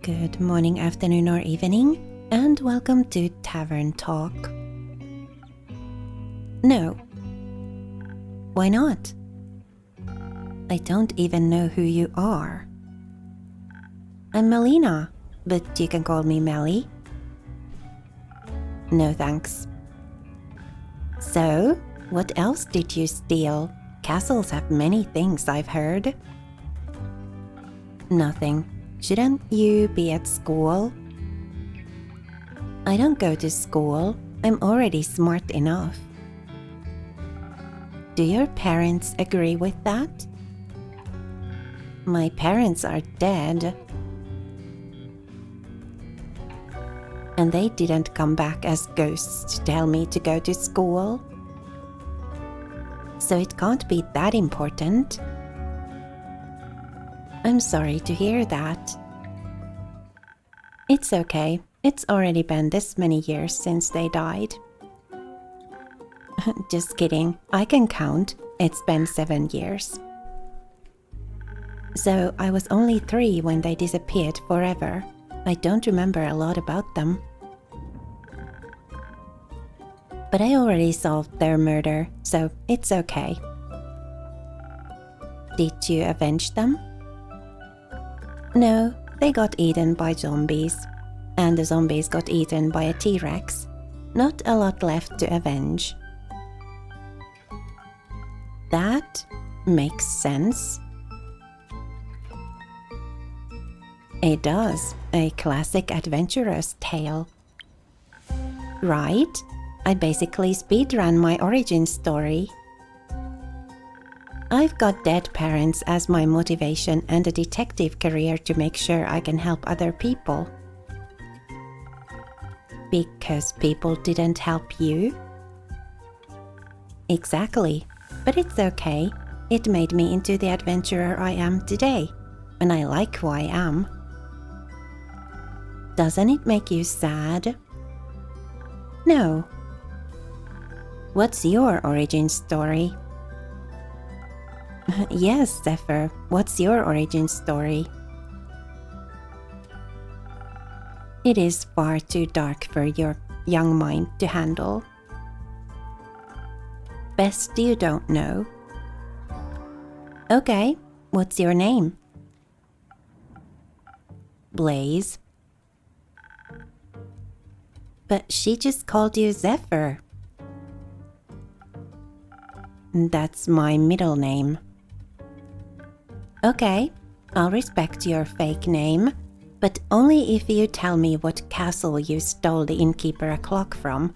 Good morning, afternoon, or evening, and welcome to Tavern Talk. No. Why not? I don't even know who you are. I'm Melina, but you can call me Melly. No thanks. So, what else did you steal? Castles have many things, I've heard. Nothing. Shouldn't you be at school? I don't go to school. I'm already smart enough. Do your parents agree with that? My parents are dead. And they didn't come back as ghosts to tell me to go to school. So it can't be that important. I'm sorry to hear that. It's okay. It's already been this many years since they died. Just kidding. I can count. It's been 7 years. So I was only 3 when they disappeared forever. I don't remember a lot about them. But I already solved their murder, so it's okay. Did you avenge them? No, they got eaten by zombies. And the zombies got eaten by a T-Rex. Not a lot left to avenge. That makes sense. It does. A classic adventurer's tale. Right? I basically speedrun my origin story. I've got dead parents as my motivation and a detective career to make sure I can help other people. Because people didn't help you? Exactly. But it's okay. It made me into the adventurer I am today. And I like who I am. Doesn't it make you sad? No. What's your origin story? Yes, Zephyr. What's your origin story? It is far too dark for your young mind to handle. Best you don't know. Okay, what's your name? Blaze. But she just called you Zephyr. That's my middle name. Okay, I'll respect your fake name, but only if you tell me what castle you stole the innkeeper a clock from.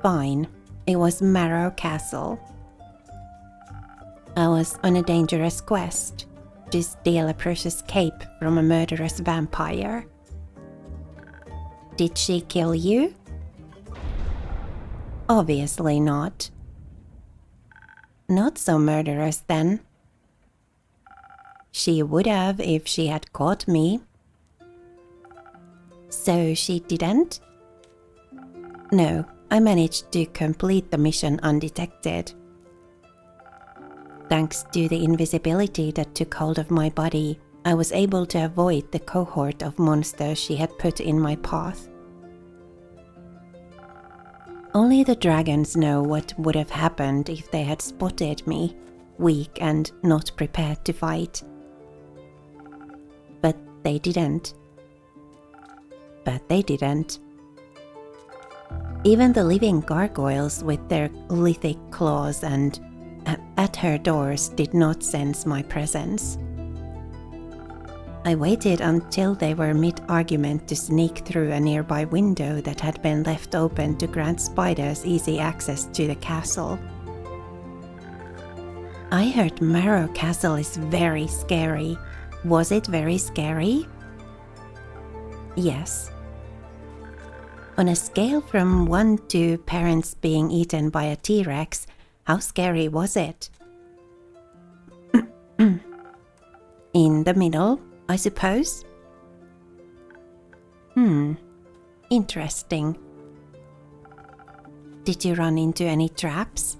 Fine, it was Marrow Castle. I was on a dangerous quest to steal a precious cape from a murderous vampire. Did she kill you? Obviously not. Not so murderous then. She would have if she had caught me. So she didn't? No, I managed to complete the mission undetected. Thanks to the invisibility that took hold of my body, I was able to avoid the cohort of monsters she had put in my path. Only the dragons know what would have happened if they had spotted me, weak and not prepared to fight. But they didn't. Even the living gargoyles with their lithic claws and at her doors did not sense my presence. I waited until they were mid-argument to sneak through a nearby window that had been left open to grant spiders easy access to the castle. I heard Marrow Castle is very scary. Was it very scary? Yes. On a scale from 1 to parents being eaten by a T-Rex, how scary was it? In the middle, I suppose? Interesting. Did you run into any traps?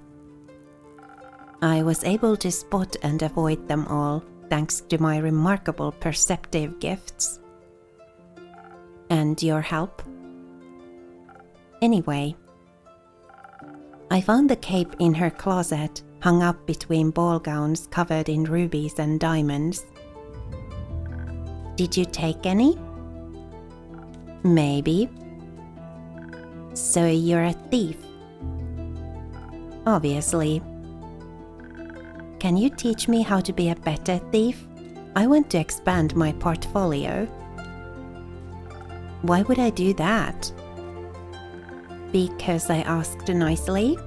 I was able to spot and avoid them all, thanks to my remarkable perceptive gifts. And your help. Anyway, I found the cape in her closet, hung up between ball gowns covered in rubies and diamonds. Did you take any? Maybe. So you're a thief? Obviously. Can you teach me how to be a better thief? I want to expand my portfolio. Why would I do that? Because I asked nicely?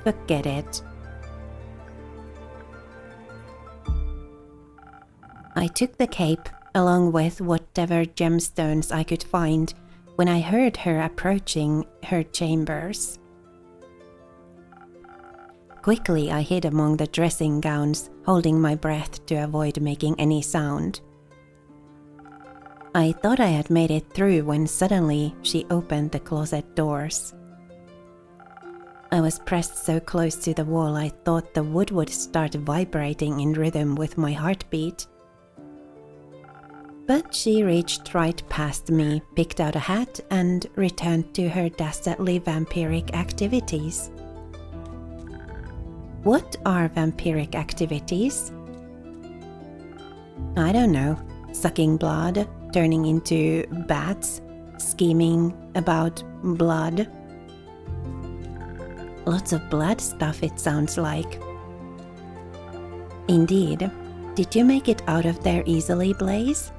Forget it. I took the cape, along with whatever gemstones I could find, when I heard her approaching her chambers. Quickly I hid among the dressing gowns, holding my breath to avoid making any sound. I thought I had made it through when suddenly she opened the closet doors. I was pressed so close to the wall I thought the wood would start vibrating in rhythm with my heartbeat. But she reached right past me, picked out a hat, and returned to her dastardly vampiric activities. What are vampiric activities? I don't know. Sucking blood, turning into bats, scheming about blood. Lots of blood stuff, it sounds like. Indeed. Did you make it out of there easily, Blaze?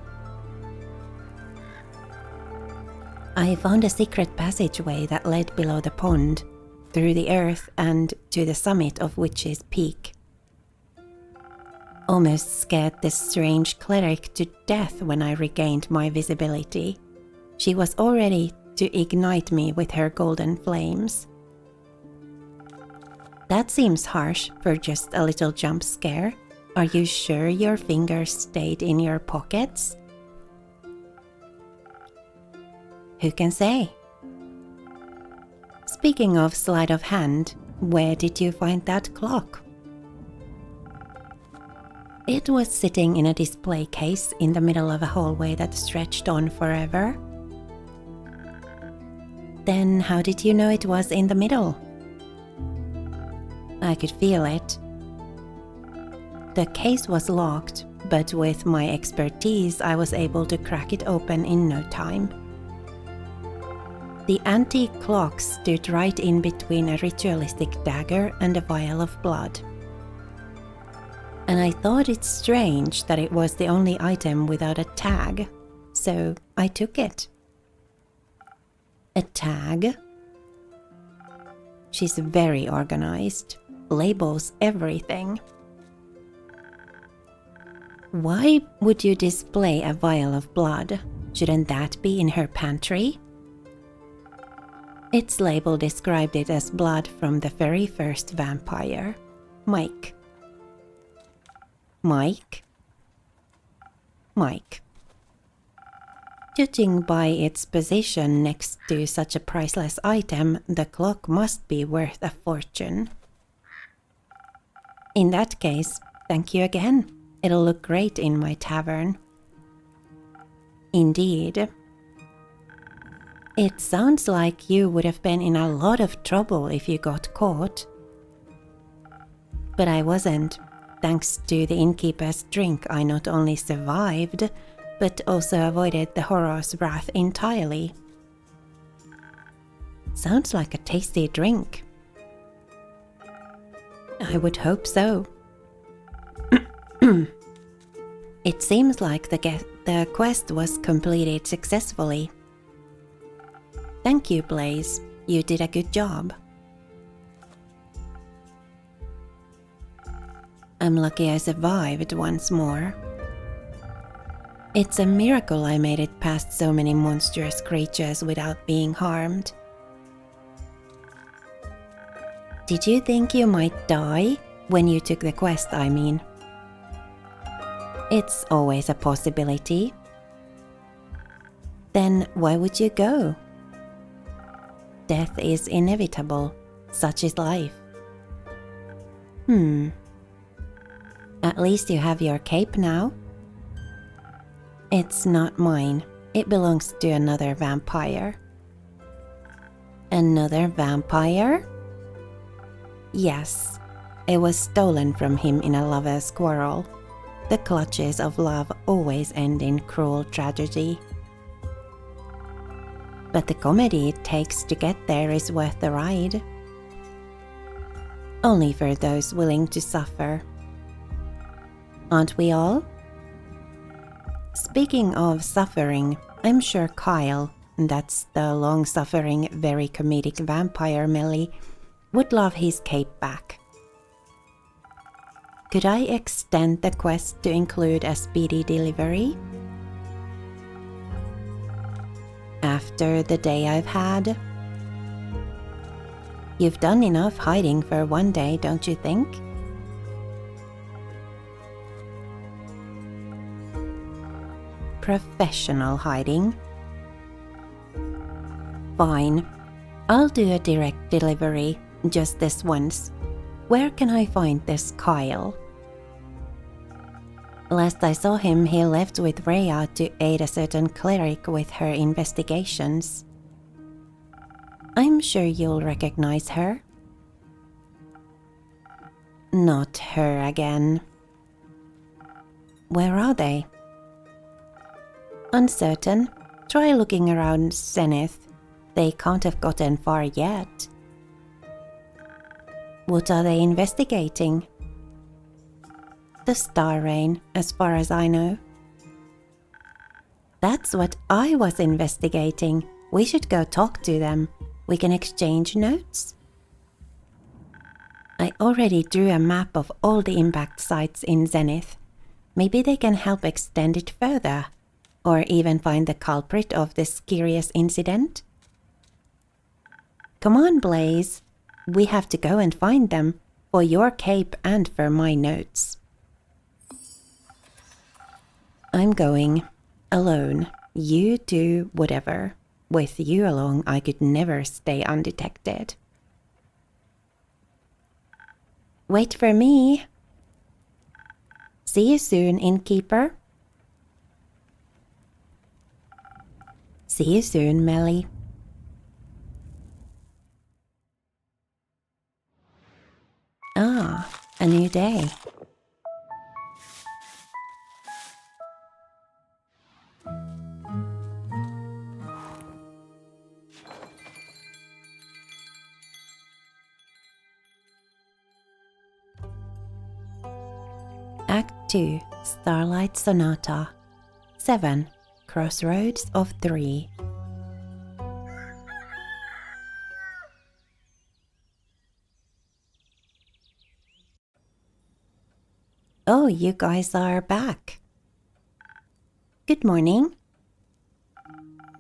I found a secret passageway that led below the pond, through the earth and to the summit of Witch's Peak. Almost scared this strange cleric to death when I regained my visibility. She was all ready to ignite me with her golden flames. That seems harsh for just a little jump scare. Are you sure your fingers stayed in your pockets? Who can say? Speaking of sleight of hand, where did you find that clock? It was sitting in a display case in the middle of a hallway that stretched on forever. Then how did you know it was in the middle? I could feel it. The case was locked, but with my expertise I was able to crack it open in no time. The antique clock stood right in between a ritualistic dagger and a vial of blood. And I thought it strange that it was the only item without a tag, so I took it. A tag? She's very organized, labels everything. Why would you display a vial of blood? Shouldn't that be in her pantry? Its label described it as blood from the very first vampire, Mike. Mike? Mike. Judging by its position next to such a priceless item, the clock must be worth a fortune. In that case, thank you again. It'll look great in my tavern. Indeed. It sounds like you would have been in a lot of trouble if you got caught. But I wasn't. Thanks to the innkeeper's drink, I not only survived, but also avoided the horror's wrath entirely. Sounds like a tasty drink. I would hope so. It seems like the quest was completed successfully. Thank you, Blaze. You did a good job. I'm lucky I survived once more. It's a miracle I made it past so many monstrous creatures without being harmed. Did you think you might die? When you took the quest, I mean. It's always a possibility. Then why would you go? Death is inevitable. Such is life. At least you have your cape now. It's not mine. It belongs to another vampire. Another vampire? Yes. It was stolen from him in a lover's quarrel. The clutches of love always end in cruel tragedy. But the comedy it takes to get there is worth the ride. Only for those willing to suffer. Aren't we all? Speaking of suffering, I'm sure Kyle, that's the long-suffering, very comedic vampire Melly, would love his cape back. Could I extend the quest to include a speedy delivery? After the day I've had? You've done enough hiding for one day, don't you think? Professional hiding. Fine. I'll do a direct delivery, just this once. Where can I find this Kyle? Last I saw him, he left with Rhea to aid a certain cleric with her investigations. I'm sure you'll recognize her. Not her again. Where are they? Uncertain. Try looking around Zenith. They can't have gotten far yet. What are they investigating? The Star Rain, as far as I know. That's what I was investigating. We should go talk to them. We can exchange notes. I already drew a map of all the impact sites in Zenith. Maybe they can help extend it further, or even find the culprit of this curious incident. Come on, Blaze. We have to go and find them, for your cape and for my notes. I'm going. Alone. You do whatever. With you along, I could never stay undetected. Wait for me. See you soon, innkeeper. See you soon, Melly. Ah, a new day. Act 2, Starlight Sonata. 7, Crossroads of 3. Oh, you guys are back. Good morning.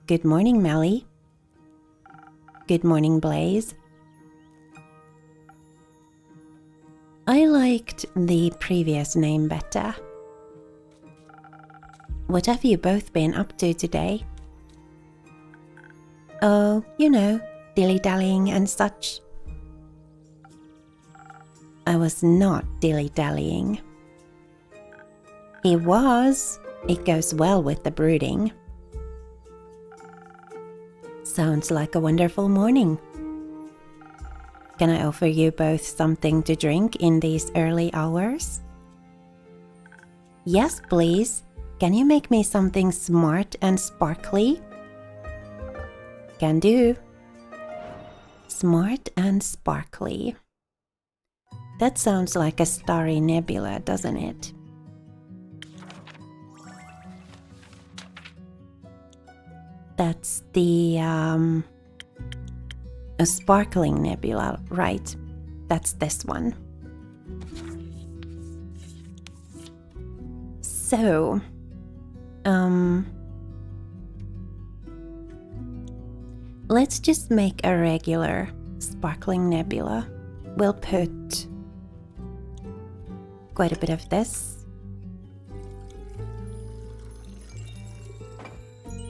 Good morning, Melly. Good morning, Blaze. I liked the previous name better. What have you both been up to today? Oh, you know, dilly-dallying and such. I was not dilly-dallying. He was. It goes well with the brooding. Sounds like a wonderful morning. Can I offer you both something to drink in these early hours? Yes, please. Can you make me something smart and sparkly? Can do. Smart and sparkly. That sounds like a starry nebula, doesn't it? That's the, a sparkling nebula, right? That's this one. So, let's just make a regular sparkling nebula. We'll put quite a bit of this.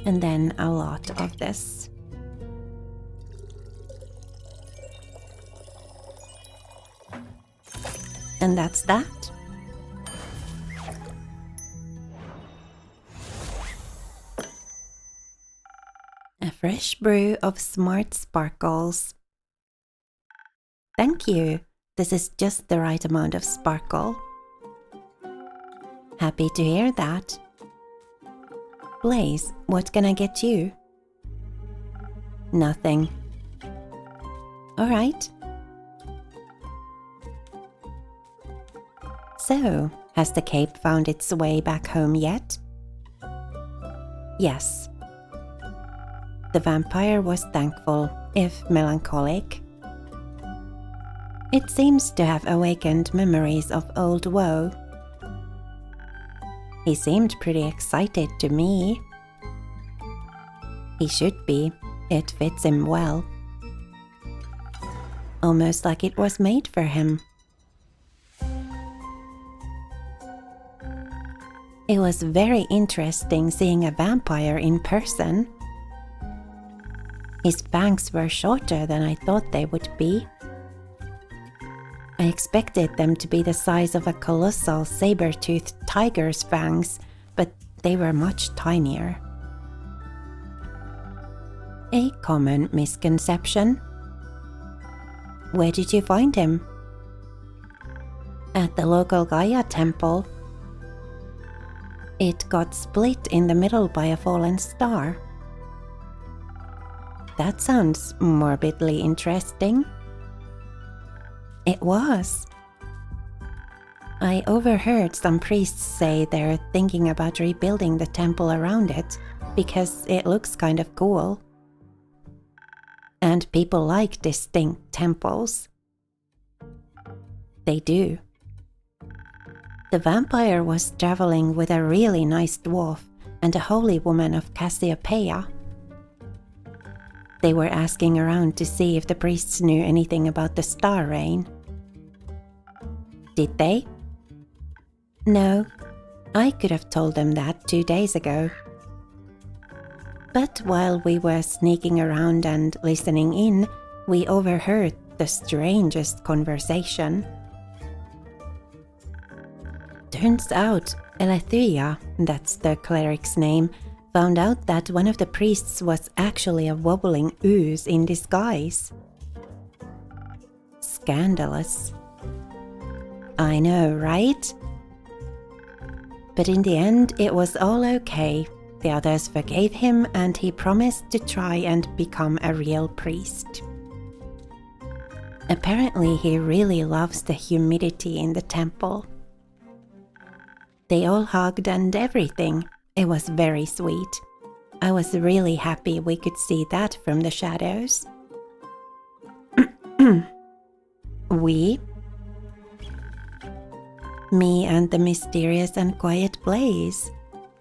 And then a lot of this. And that's that. fresh brew of smart sparkles. Thank you. This is just the right amount of sparkle. Happy to hear that. Blaze, what can I get you? Nothing. All right. So, has the cape found its way back home yet? Yes. The vampire was thankful, if melancholic. It seems to have awakened memories of old woe. He seemed pretty excited to me. He should be. It fits him well. Almost like it was made for him. It was very interesting seeing a vampire in person. His fangs were shorter than I thought they would be. I expected them to be the size of a colossal saber-toothed tiger's fangs, but they were much tinier. A common misconception. Where did you find him? At the local Gaia temple. It got split in the middle by a fallen star. That sounds morbidly interesting. It was. I overheard some priests say they're thinking about rebuilding the temple around it because it looks kind of cool. And people like distinct temples. They do. The vampire was traveling with a really nice dwarf and a holy woman of Cassiopeia. They were asking around to see if the priests knew anything about the star rain. Did they? No, I could have told them that 2 days ago. But while we were sneaking around and listening in, we overheard the strangest conversation. Turns out, Elethria, that's the cleric's name, found out that one of the priests was actually a wobbling ooze in disguise. Scandalous. I know, right? But in the end, it was all okay. The others forgave him and he promised to try and become a real priest. Apparently, he really loves the humidity in the temple. They all hugged and everything. It was very sweet. I was really happy we could see that from the shadows. We? Me and the mysterious and quiet Blaze.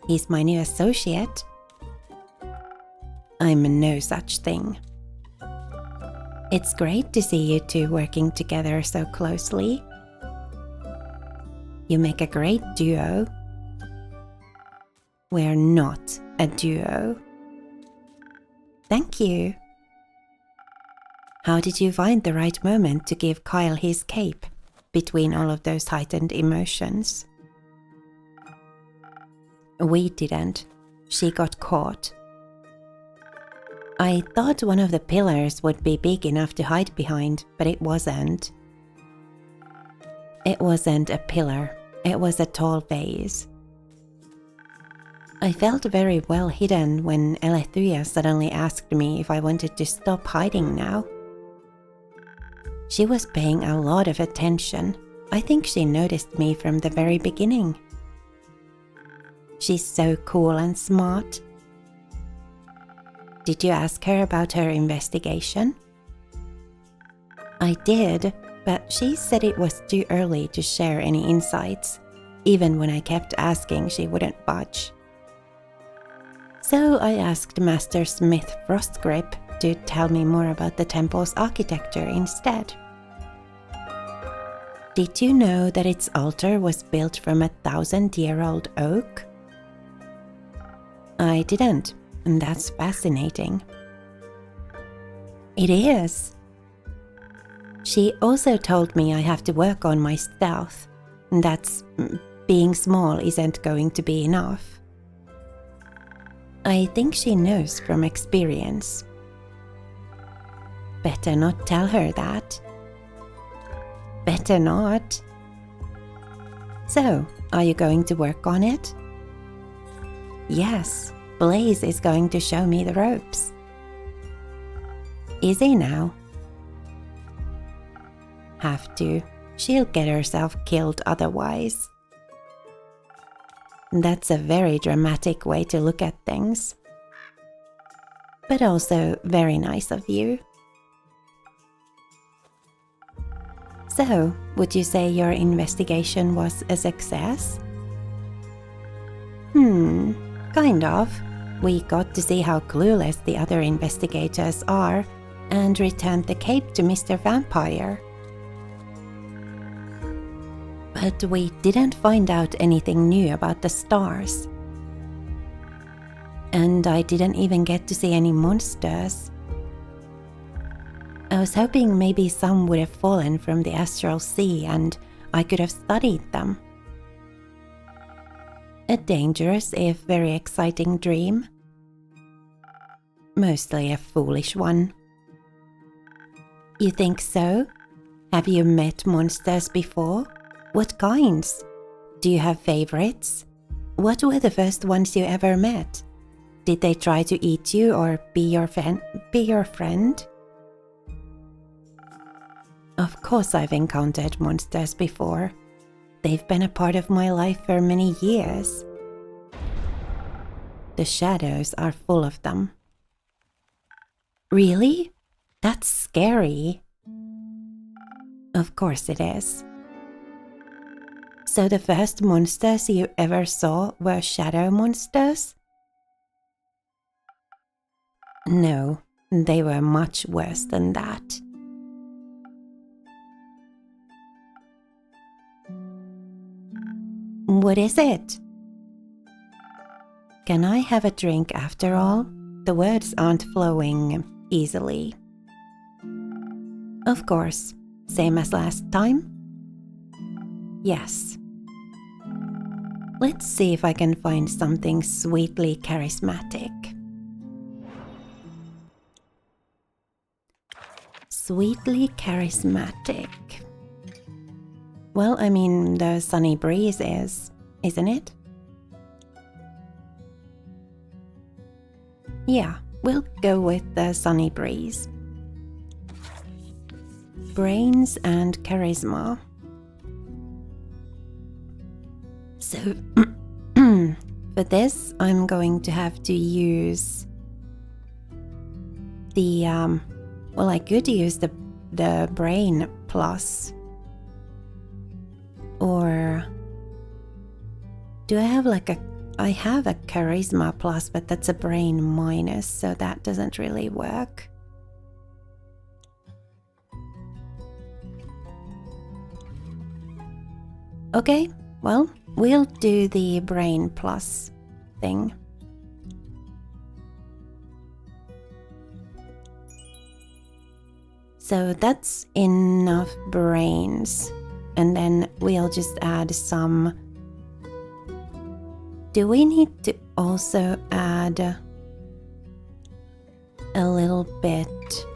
He's my new associate. I'm no such thing. It's great to see you two working together so closely. You make a great duo. We're not a duo. Thank you. How did you find the right moment to give Kyle his cape between all of those heightened emotions? We didn't. She got caught. I thought one of the pillars would be big enough to hide behind, but it wasn't. It wasn't a pillar. It was a tall vase. I felt very well hidden when Elethria suddenly asked me if I wanted to stop hiding now. She was paying a lot of attention. I think she noticed me from the very beginning. She's so cool and smart. Did you ask her about her investigation? I did, but she said it was too early to share any insights. Even when I kept asking, she wouldn't budge. So I asked Master Smith Frostgrip to tell me more about the temple's architecture instead. Did you know that its altar was built from 1,000-year-old oak? I didn't, and that's fascinating. It is. She also told me I have to work on my stealth, and that's being small isn't going to be enough. I think she knows from experience. Better not tell her that. Better not. So, are you going to work on it? Yes, Blaze is going to show me the ropes. Is he now? Have to. She'll get herself killed otherwise. That's a very dramatic way to look at things. But also very nice of you. So, would you say your investigation was a success? Kind of. We got to see how clueless the other investigators are and returned the cape to Mr. Vampire. But we didn't find out anything new about the stars. And I didn't even get to see any monsters. I was hoping maybe some would have fallen from the astral sea and I could have studied them. A dangerous if very exciting dream. Mostly a foolish one. You think so? Have you met monsters before? What kinds? Do you have favorites? What were the first ones you ever met? Did they try to eat you or be your friend? Of course I've encountered monsters before. They've been a part of my life for many years. The shadows are full of them. Really? That's scary. Of course it is. So the first monsters you ever saw were shadow monsters? No, they were much worse than that. What is it? Can I have a drink after all? The words aren't flowing easily. Of course, same as last time? Yes. Let's see if I can find something sweetly charismatic. Sweetly charismatic. Well, I mean, the sunny breeze is, isn't it? Yeah, we'll go with the sunny breeze. Brains and charisma. So, for this, I'm going to have to use the, well, I could use the brain plus. Or do I have I have a charisma plus, but that's a brain minus, so that doesn't really work. Okay, well, we'll do the brain plus thing. So that's enough brains. And then we'll just add some. Do we need to also add a little bit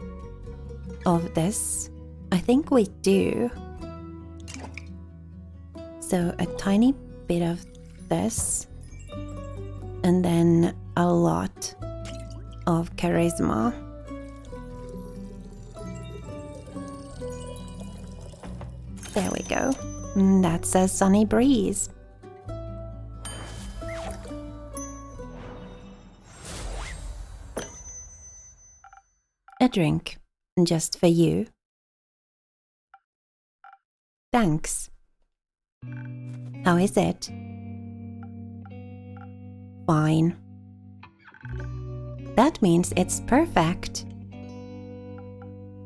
of this? I think we do. So a tiny bit of this, and then a lot of charisma. There we go. That's a sunny breeze. A drink, just for you. Thanks. How is it? Fine. That means it's perfect.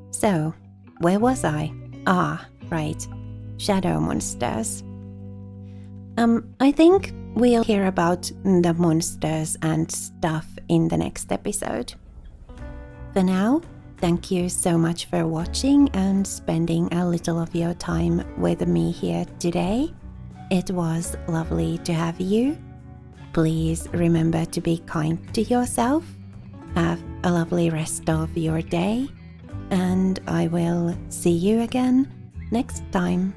So, where was I? Ah, right. Shadow monsters. I think we'll hear about the monsters and stuff in the next episode. For now, thank you so much for watching and spending a little of your time with me here today. It was lovely to have you. Please remember to be kind to yourself. Have a lovely rest of your day, and I will see you again next time.